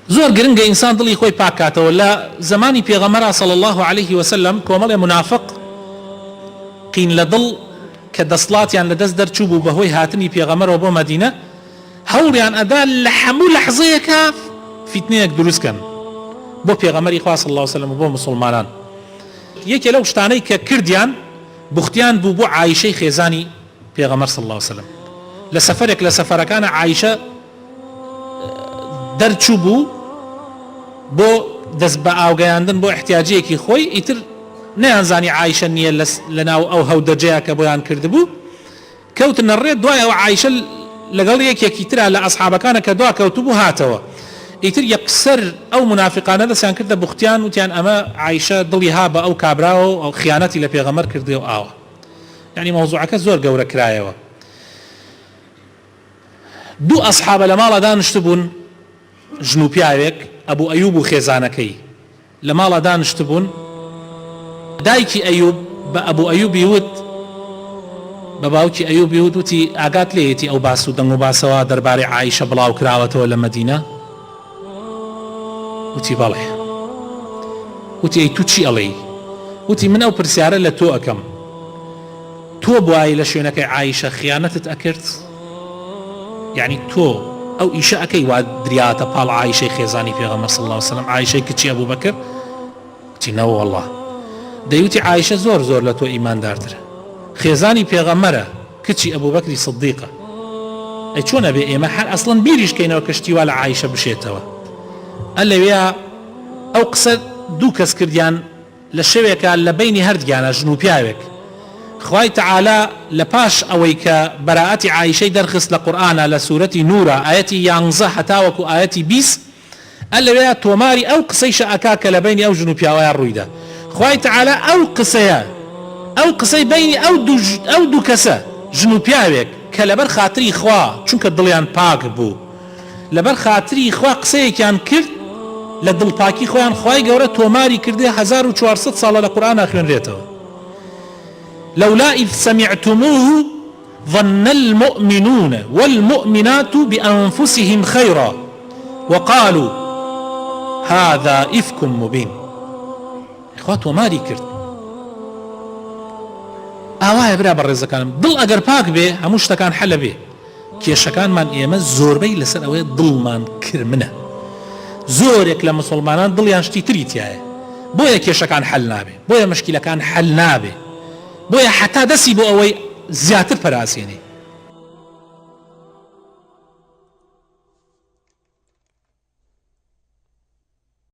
زۆر گرنگە ئینسان دڵی خۆی پاکاتەوە. لە زمانی پێغەمبەر صلی الله عليه وسلم کۆمەڵێ منافق قین لە دڵ کە دەسڵاتیان لە دەست دەرچوو بوو بەهۆی هاتنی پێغەمبەرەوە بۆ مەدینە هەوڵیان ئەدا لە هەموو لەحظەیەکە فیتنەیەک دروستکەن بۆ پێغەمبەری خوا صلی الله عليه وسلم و بۆ مسلمانان. یەکێ لەو شتانەی کە کردیان بوختیان بوو بۆ عایشەی خێزانی پێغەمبەر صلی الله عليه وسلم. لە سەفەرێک لە سەفەرەکانە عایشە دەرچوو بوو بۆ دەست بە ئاوگەیاندن بۆ احتیاجەیەکی خۆی، ئیتر نەیانزانی عایشە نییە لەناو ئەو هەودەجەیە کە بۆیان کردبوو، کەوتنە ڕێ دوایەوە عایشە لەگەڵ یەکێکی ترا لە ئەسحابەکانە کە دوا کەوتبوو هاتەوە. ئیتر یەکسەر ئەو منافقانە دەستیان کردە بوختیان وتیان ئەمە عایشە دڵی ها بە ئەو کابراوە و خیانەتی لە پێغەمبەر کردی و ئاوە. یعنی مەوزوعەکە زۆر گەورە کرایەوە. دوو ئەسحابە لە ماڵە دانیشت بوون، ژن و پیاوێک، ئەبوو ئەیوب و خێزانەکەی لە ماڵە دانیشت بوون. دایکی ئەیوب بە ئەبوو ئەیوبی وت، بە باوکی ئەیوبی وت، وتی ئاگات لێیەتی ئەو باس و دەنگ و باسەوە دەربارەی عایشە بڵاو کراوەتەوە لە مەدینە؟ وتی بەڵێ. وتی ئەی تو چی ئەڵێی؟ وتی من ئەو پرسیارە لە تۆ ئەەکەم، تۆ بوایی لە شوێنەکەی عایشە خیانەتت ئەکرد؟ یعنی تۆ ئەو ئیشە ئەەکەی وا دریاتە پاڵ عایشەی خێزانی پێغەمبەر صلی الله عليه وسلم، عایشەی کچی ئەبوو بەکر؟ وتی نەوە وەڵڵا. دەیوتی عایشە زۆر زۆر لە تۆ ئیماندارترە، خێزانی پێغەمبەرە، کچی ئەبوو بەکری سدیقە. ئەی چۆن ئەبێ ئێمە هەر ئەسڵەن بیریشکەینەوە کەشتیوا لە عایشە بشێتەوە؟ ئەلەوێ ئەو قسە دوو کەس کردیان لە شەوێکە لە بینی هەردگیانە ژن و پیاوێک. خوای تەعالا لە پاش ئەوەی کە بەراعەتی عایشەی دەرخست لە قورئانە لە سوورەتی نورە ئایەتی 11 هەتاوەکو ئایەتی 20 ئەلەوێ تۆماری ئەو قسەیشە ئەکا کە لە بینی ئەو ژن و پیاوەیان ڕوویدا. خوای تەعالا ئەو قسەی بینی ئەو دوو کەسە ژن و پیاوێک کە لەبەر خاتری خوا چونکە دڵیان پاک بوو لەبەر خاتری خوا قسەیەکیان کرد لە دڵپاکی خۆیان خوای گەورە تۆماری کردێ 1400 ساڵە لە قورئان خوێنرێتەوە. لولا إذ سمعتموه ظن المؤمنون والمؤمنات بأنفسهم خيرا وقالوا هذا إفك مبين. إخوات وماري كرت ئاوایە برا بەڕێزەکانم، دڵ ئەگەر پاک بێ هەموو شتەکان حەلە بێ. کێشەکانمان ئێمە زۆربەی لەسەر ئەوەیە دڵمان کرمنە. زۆرێک لە مسلمانان دڵیان شتی تری تایە، بۆیە کێشەکان حەل نابێ، بۆیە مشکلەکان حەل نابێ، بۆیە حتا دەسی بۆ ئەوەی زیاتر پەراسێنێ.